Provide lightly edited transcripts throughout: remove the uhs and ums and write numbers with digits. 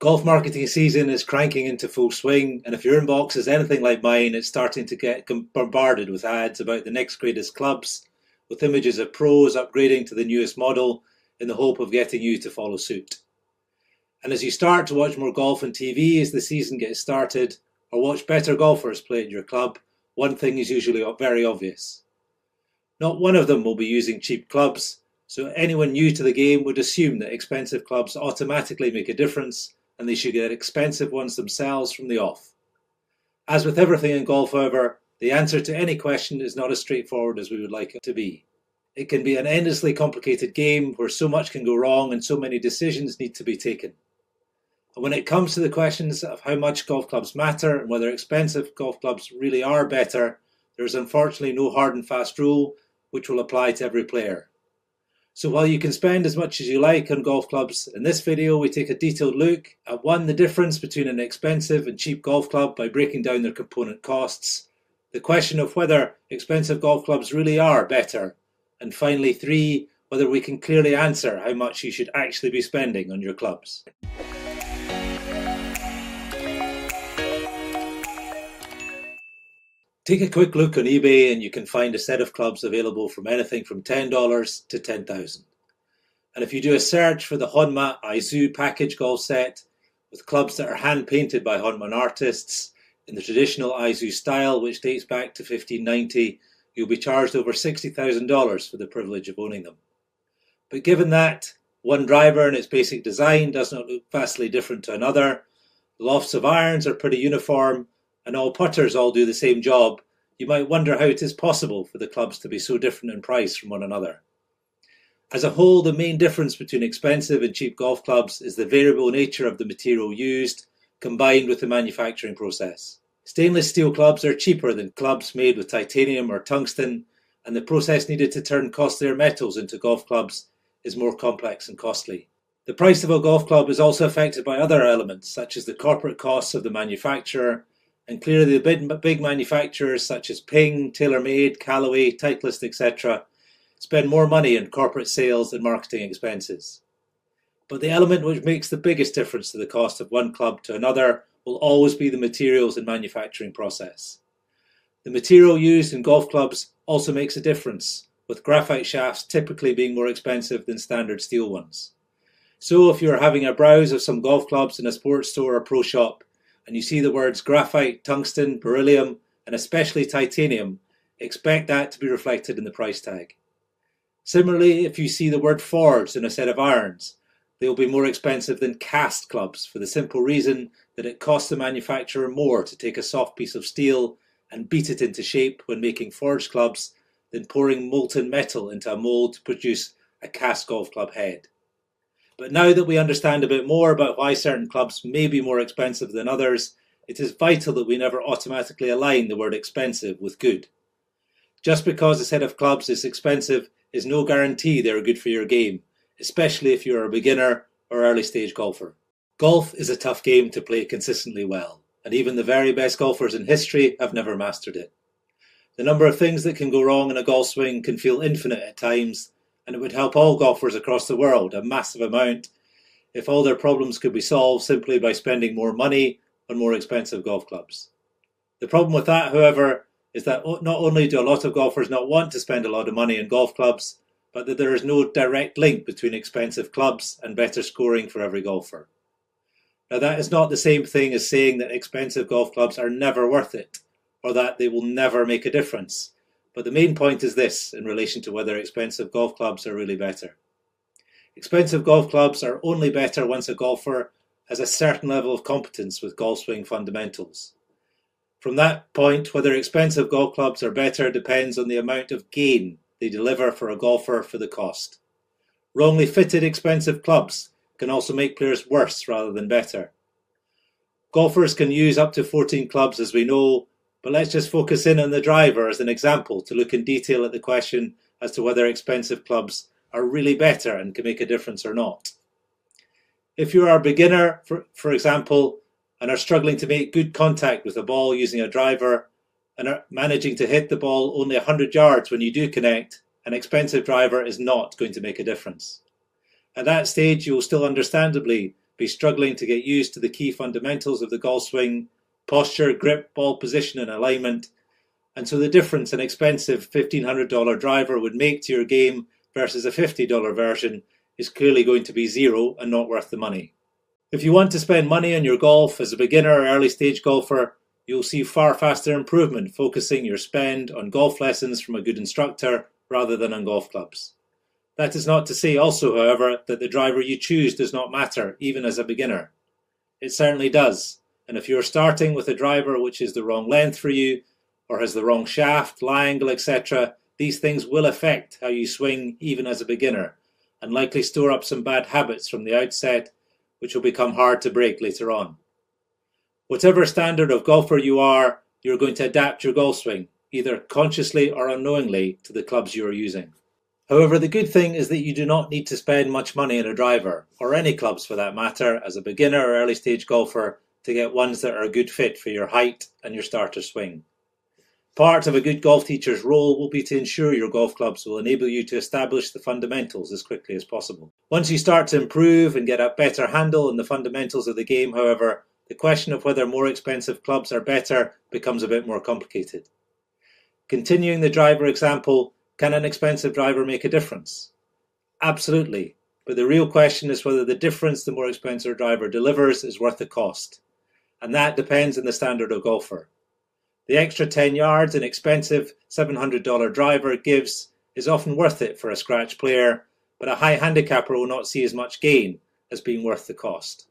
Golf marketing season is cranking into full swing, and if your inbox is anything like mine, it's starting to get bombarded with ads about the next greatest clubs, with images of pros upgrading to the newest model in the hope of getting you to follow suit. And as you start to watch more golf on TV as the season gets started, or watch better golfers play at your club, one thing is usually very obvious. Not one of them will be using cheap clubs, so anyone new to the game would assume that expensive clubs automatically make a difference and they should get expensive ones themselves from the off. As with everything in golf, however, the answer to any question is not as straightforward as we would like it to be. It can be an endlessly complicated game where so much can go wrong and so many decisions need to be taken. And when it comes to the questions of how much golf clubs matter and whether expensive golf clubs really are better, there is unfortunately no hard and fast rule which will apply to every player. So while you can spend as much as you like on golf clubs, in this video we take a detailed look at 1. The difference between an expensive and cheap golf club by breaking down their component costs, the question of whether expensive golf clubs really are better, and finally 3. Whether we can clearly answer how much you should actually be spending on your clubs. Take a quick look on eBay and you can find a set of clubs available from anything from $10 to $10,000. And if you do a search for the Honma Aizu package golf set with clubs that are hand painted by Honma artists in the traditional Aizu style, which dates back to 1590, you'll be charged over $60,000 for the privilege of owning them. But given that one driver and its basic design does not look vastly different to another, the lofts of irons are pretty uniform, and all putters all do the same job, you might wonder how it is possible for the clubs to be so different in price from one another. As a whole, the main difference between expensive and cheap golf clubs is the variable nature of the material used, combined with the manufacturing process. Stainless steel clubs are cheaper than clubs made with titanium or tungsten, and the process needed to turn costlier metals into golf clubs is more complex and costly. The price of a golf club is also affected by other elements, such as the corporate costs of the manufacturer, and clearly the big manufacturers such as Ping, TaylorMade, Callaway, Titleist, etc. spend more money on corporate sales and marketing expenses. But the element which makes the biggest difference to the cost of one club to another will always be the materials and manufacturing process. The material used in golf clubs also makes a difference, with graphite shafts typically being more expensive than standard steel ones. So if you are having a browse of some golf clubs in a sports store or pro shop, and you see the words graphite, tungsten, beryllium, and especially titanium, expect that to be reflected in the price tag. Similarly, if you see the word forged in a set of irons, they will be more expensive than cast clubs for the simple reason that it costs the manufacturer more to take a soft piece of steel and beat it into shape when making forged clubs than pouring molten metal into a mold to produce a cast golf club head. But now that we understand a bit more about why certain clubs may be more expensive than others, it is vital that we never automatically align the word expensive with good. Just because a set of clubs is expensive is no guarantee they are good for your game, especially if you are a beginner or early stage golfer. Golf is a tough game to play consistently well, and even the very best golfers in history have never mastered it. The number of things that can go wrong in a golf swing can feel infinite at times, and it would help all golfers across the world a massive amount if all their problems could be solved simply by spending more money on more expensive golf clubs. The problem with that, however, is that not only do a lot of golfers not want to spend a lot of money on golf clubs, but that there is no direct link between expensive clubs and better scoring for every golfer. Now, that is not the same thing as saying that expensive golf clubs are never worth it, or that they will never make a difference. But the main point is this in relation to whether expensive golf clubs are really better. Expensive golf clubs are only better once a golfer has a certain level of competence with golf swing fundamentals. From that point, whether expensive golf clubs are better depends on the amount of gain they deliver for a golfer for the cost. Wrongly fitted expensive clubs can also make players worse rather than better. Golfers can use up to 14 clubs, as we know, but let's just focus in on the driver as an example to look in detail at the question as to whether expensive clubs are really better and can make a difference or not. If you are a beginner, for example, and are struggling to make good contact with a ball using a driver and are managing to hit the ball only 100 yards when you do connect, an expensive driver is not going to make a difference. At that stage, you will still understandably be struggling to get used to the key fundamentals of the golf swing: posture, grip, ball position and alignment. And so the difference an expensive $1,500 driver would make to your game versus a $50 version is clearly going to be zero and not worth the money. If you want to spend money on your golf as a beginner or early stage golfer, you'll see far faster improvement focusing your spend on golf lessons from a good instructor rather than on golf clubs. That is not to say also, however, that the driver you choose does not matter, even as a beginner. It certainly does, and if you're starting with a driver which is the wrong length for you, or has the wrong shaft, lie angle, etc., these things will affect how you swing even as a beginner, and likely store up some bad habits from the outset, which will become hard to break later on. Whatever standard of golfer you are, you're going to adapt your golf swing, either consciously or unknowingly, to the clubs you are using. However, the good thing is that you do not need to spend much money on a driver, or any clubs for that matter, as a beginner or early stage golfer to get ones that are a good fit for your height and your starter swing. Part of a good golf teacher's role will be to ensure your golf clubs will enable you to establish the fundamentals as quickly as possible. Once you start to improve and get a better handle on the fundamentals of the game, however, the question of whether more expensive clubs are better becomes a bit more complicated. Continuing the driver example, can an expensive driver make a difference? Absolutely, but the real question is whether the difference the more expensive driver delivers is worth the cost, and that depends on the standard of golfer. The extra 10 yards an expensive $700 driver gives is often worth it for a scratch player, but a high handicapper will not see as much gain as being worth the cost.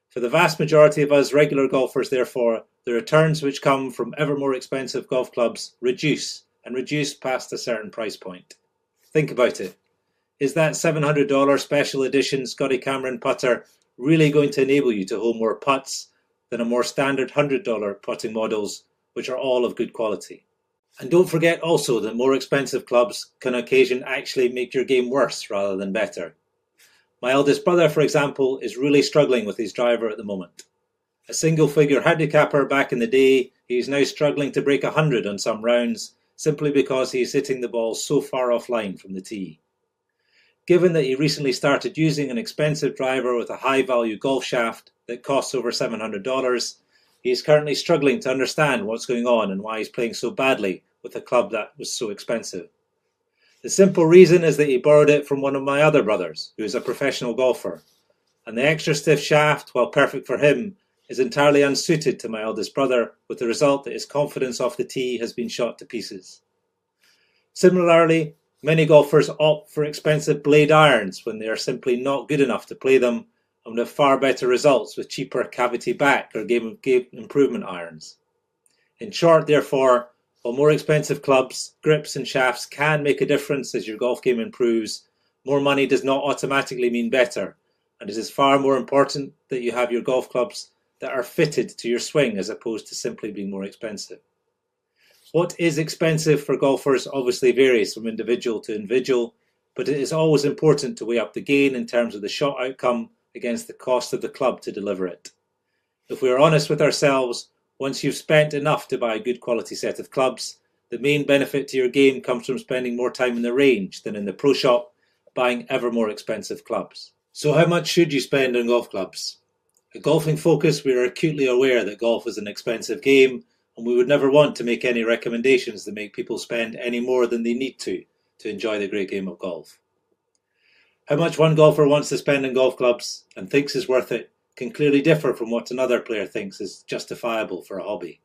For the vast majority of us regular golfers, therefore, the returns which come from ever more expensive golf clubs reduce past a certain price point. Think about it. Is that $700 special edition Scotty Cameron putter really going to enable you to hole more putts than a more standard $100 putting models, which are all of good quality? And don't forget also that more expensive clubs can on occasion actually make your game worse rather than better. My eldest brother, for example, is really struggling with his driver at the moment. A single-figure handicapper back in the day, he is now struggling to break 100 on some rounds simply because he is hitting the ball so far offline from the tee. Given that he recently started using an expensive driver with a high-value golf shaft that costs over $700, he is currently struggling to understand what's going on and why he's playing so badly with a club that was so expensive. The simple reason is that he borrowed it from one of my other brothers, who is a professional golfer, and the extra stiff shaft, while perfect for him, is entirely unsuited to my eldest brother, with the result that his confidence off the tee has been shot to pieces. Similarly, many golfers opt for expensive blade irons when they are simply not good enough to play them, and would have far better results with cheaper cavity back or game improvement irons. In short, therefore, while more expensive clubs, grips and shafts can make a difference as your golf game improves, more money does not automatically mean better, and it is far more important that you have your golf clubs that are fitted to your swing as opposed to simply being more expensive. What is expensive for golfers obviously varies from individual to individual, but it is always important to weigh up the gain in terms of the shot outcome against the cost of the club to deliver it. If we are honest with ourselves, once you've spent enough to buy a good quality set of clubs, the main benefit to your game comes from spending more time in the range than in the pro shop, buying ever more expensive clubs. So how much should you spend on golf clubs? At Golfing Focus, we are acutely aware that golf is an expensive game, and we would never want to make any recommendations that make people spend any more than they need to enjoy the great game of golf. How much one golfer wants to spend on golf clubs and thinks is worth it can clearly differ from what another player thinks is justifiable for a hobby.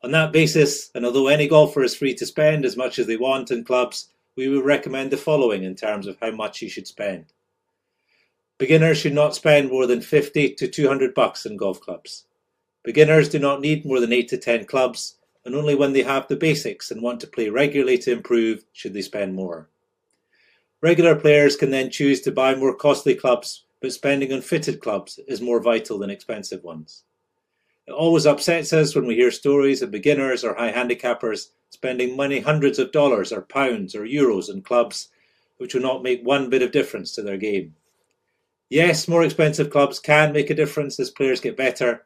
On that basis, and although any golfer is free to spend as much as they want on clubs, we would recommend the following in terms of how much you should spend. Beginners should not spend more than $50 to $200 on golf clubs. Beginners do not need more than 8 to 10 clubs, and only when they have the basics and want to play regularly to improve should they spend more. Regular players can then choose to buy more costly clubs, but spending on fitted clubs is more vital than expensive ones. It always upsets us when we hear stories of beginners or high handicappers spending many hundreds of dollars or pounds or euros on clubs which will not make one bit of difference to their game. Yes, more expensive clubs can make a difference as players get better,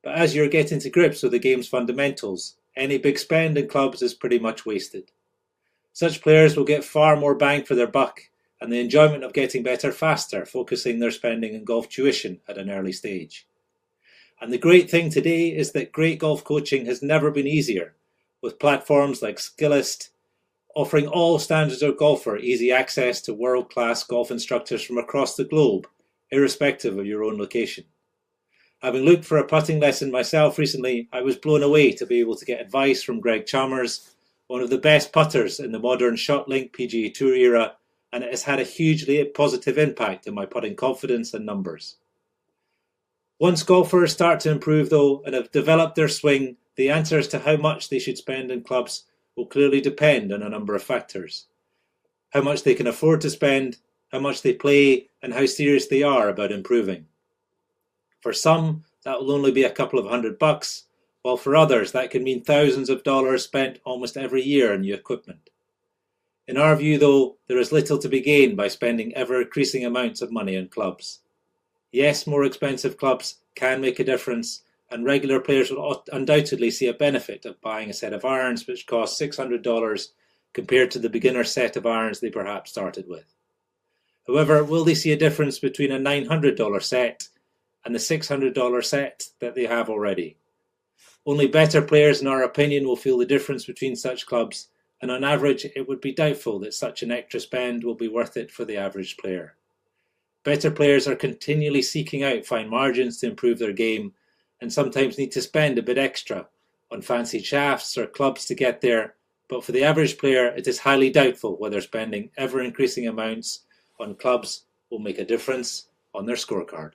but as you're getting to grips with the game's fundamentals, any big spend in clubs is pretty much wasted. Such players will get far more bang for their buck and the enjoyment of getting better faster, focusing their spending on golf tuition at an early stage. And the great thing today is that great golf coaching has never been easier, with platforms like Skillest offering all standards of golfer easy access to world-class golf instructors from across the globe, irrespective of your own location. Having looked for a putting lesson myself recently, I was blown away to be able to get advice from Greg Chalmers, one of the best putters in the modern ShotLink PGA Tour era, and it has had a hugely positive impact on my putting confidence and numbers. Once golfers start to improve though and have developed their swing, the answer as to how much they should spend in clubs will clearly depend on a number of factors. How much they can afford to spend, how much they play, and how serious they are about improving. For some, that will only be a couple of $100, while for others that can mean thousands of dollars spent almost every year on new equipment. In our view though, there is little to be gained by spending ever-increasing amounts of money on clubs. Yes, more expensive clubs can make a difference, and regular players will undoubtedly see a benefit of buying a set of irons which cost $600 compared to the beginner set of irons they perhaps started with. However, will they see a difference between a $900 set and the $600 set that they have already? Only better players, in our opinion, will feel the difference between such clubs, and on average it would be doubtful that such an extra spend will be worth it for the average player. Better players are continually seeking out fine margins to improve their game, and sometimes need to spend a bit extra on fancy shafts or clubs to get there, but for the average player it is highly doubtful whether spending ever-increasing amounts on clubs will make a difference on their scorecard.